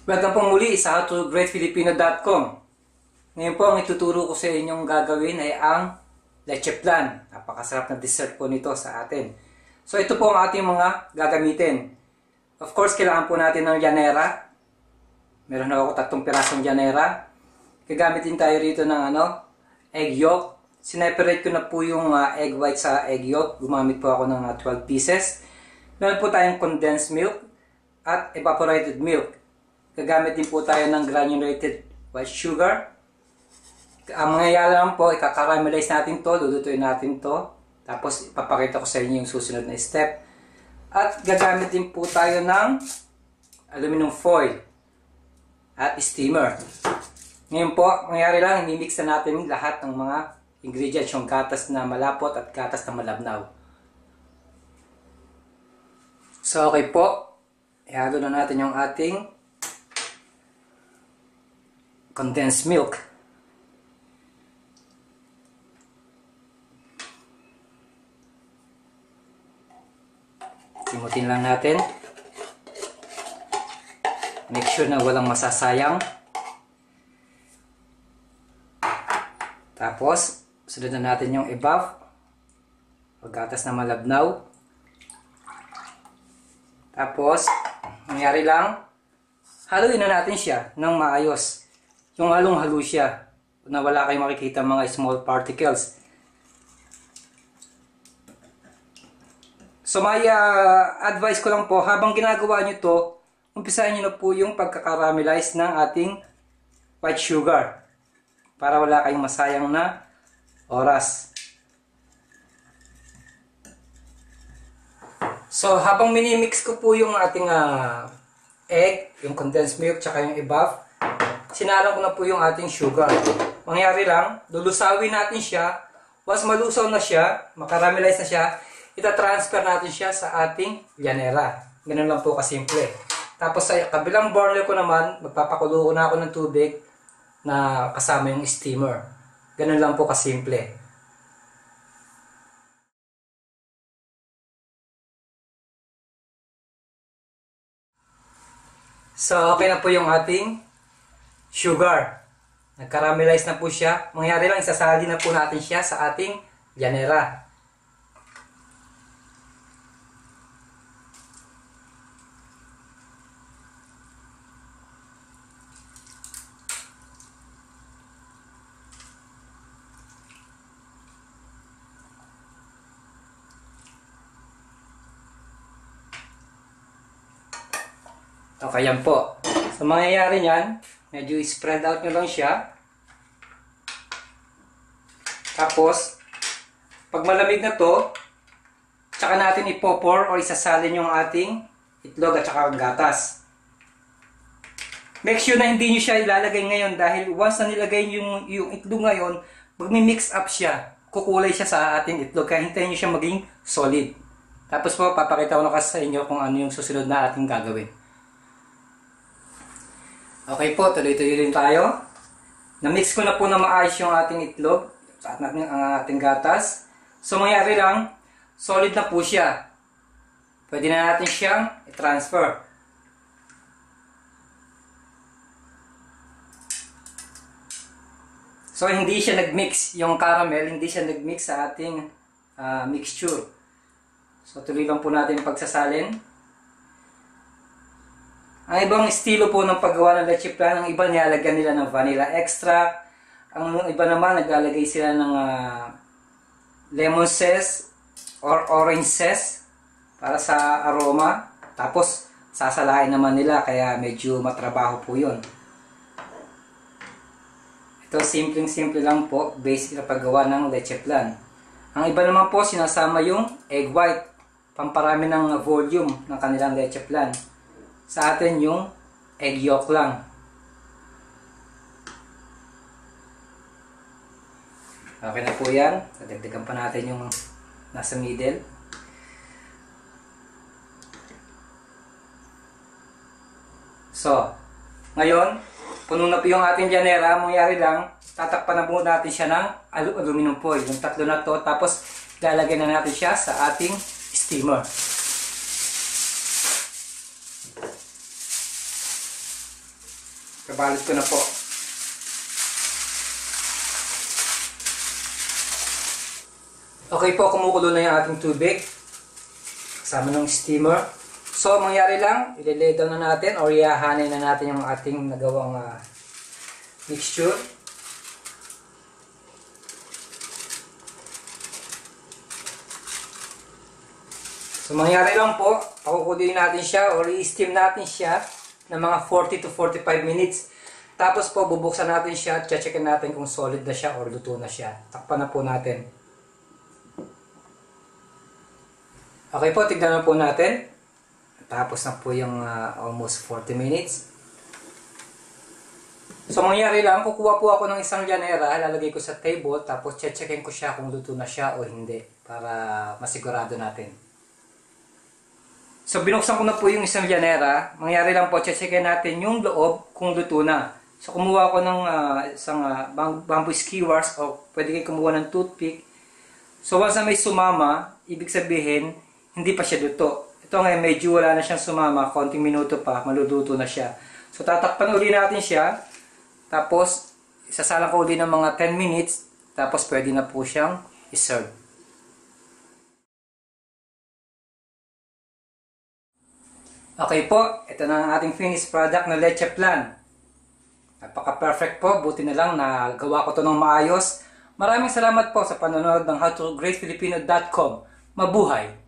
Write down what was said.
Welcome po muli sa howtogreatfilipino.com. Ngayon po ang ituturo ko sa inyong gagawin ay ang leche flan. Napakasarap na dessert po nito sa atin. So ito po ang ating mga gagamitin. Of course, kailangan po natin ng llanera. Meron na ako 3 pirasong llanera. Gagamitin tayo rito ng egg yolk. Sineparate ko na po yung egg white sa egg yolk. Gumamit po ako ng 12 pieces. Meron po tayong condensed milk at evaporated milk. Gagamit din po tayo ng granulated white sugar. Ang mangyayari lang po, ikakaramelize natin to, lulutuin natin to. Tapos ipapakita ko sa inyo yung susunod na step. At gagamit din po tayo ng aluminum foil at steamer. Ngayon po, mangyayari lang, i-mix na natin lahat ng mga ingredients, yung gatas na malapot at gatas na malabnaw. So okay po, ihalo na natin yung ating condensed milk. Simutin lang natin. Make sure na walang masasayang. Tapos, sunod na natin yung evap. Paggatas na malabnaw. Tapos, nangyari lang, haluin na natin siya ng maayos. Yung halong-halo siya na wala kayong makikita mga small particles. So may advice ko lang po, habang ginagawa nyo to, umpisahan nyo na po yung pagkakaramelize ng ating white sugar para wala kayong masayang na oras. So habang minimix ko po yung ating egg, yung condensed milk, tsaka yung evap, sinalong ko na po yung ating sugar. Mangyari lang, lulusawin natin siya. Once malusaw na siya, makaramelize na siya, itatransfer natin siya sa ating llanera. Ganun lang po kasimple. Tapos sa kabilang boiler ko naman, magpapakulo ko na ako ng tubig na kasama yung steamer. Ganun lang po kasimple. So okay na po yung ating sugar. Nagkaramelize na po siya. Mangyari lang, isasali na po natin siya sa ating llanera. Okay, yan po. So mangyayari niyan, medyo spread out nyo lang siya. Tapos, pag malamig na to, tsaka natin ipopor o isasalin yung ating itlog at tsaka gatas. Make sure na hindi nyo siya ilalagay ngayon dahil once na nilagay yung itlog ngayon, magmi-mix up siya. Kukulay siya sa ating itlog kaya hintayin nyo siya maging solid. Tapos po, papakita ko na kasi sa inyo kung ano yung susunod na ating gagawin. Okay po, tuloy-tuloy rin tayo. Na-mix ko na po na maayos yung ating itlog at ang ating gatas. So mangyari lang, solid na po siya. Pwede na natin siyang i-transfer. So hindi siya nag-mix, yung caramel, hindi siya nag-mix sa ating mixture. So tuloy lang po natin pagsasalin. Ang ibang estilo po ng paggawa ng leche flan, ang iba nilalagyan nila ng vanilla extract. Ang iba naman naglalagay sila ng lemon zest or orange zest para sa aroma. Tapos sasalain naman nila kaya medyo matrabaho po yun. Ito simpleng-simple lang po, basic na paggawa ng leche flan. Ang iba naman po sinasama yung egg white, pamparami ng volume ng kanilang leche flan. Sa atin yung egg yolk lang. Okay na po yan. Dadagdagan pa natin yung nasa middle. So, ngayon, puno na po yung ating llanera. Mangyari lang, tatakpan na po natin siya ng aluminum foil. Yung 3 na to. Tapos, lalagyan na natin siya sa ating steamer. Kabalot ko na po. Okay po, kumukulo na yung ating tubig. Kasama ng steamer. So, mangyari lang, ililay down na natin or ihahanin na natin yung ating nagawang mixture. So, mangyari lang po, pakukuloyin natin siya or i-steam natin siya ng mga 40 to 45 minutes. Tapos po, bubuksan natin siya at checkin natin kung solid na siya or luto na siya. Takpan na po natin. Okay po, tignan na po natin. Tapos na po yung almost 40 minutes. So, mangyari lang, kukuha po ako ng isang llanera, lalagay ko sa table, tapos checkin ko siya kung luto na siya o hindi. Para masigurado natin. So, binuksan ko na po yung isang llanera. Mangyari lang po, checkin natin yung loob kung luto na. So, kumuha ko ng isang bamboo skewers o pwede kayo kumuha ng toothpick. So, once na may sumama, ibig sabihin, hindi pa siya luto. Ito ngayon, medyo wala na siyang sumama, konting minuto pa, maluluto na siya. So, tatakpan uli natin siya. Tapos, isasalang ko uli ng mga 10 minutes. Tapos, pwede na po siyang iserve. Okay po, ito na ang ating finished product na leche flan. Napaka-perfect po, buti na lang na gawa ko to ng maayos. Maraming salamat po sa panonood ng howtogreatfilipino.com. Mabuhay!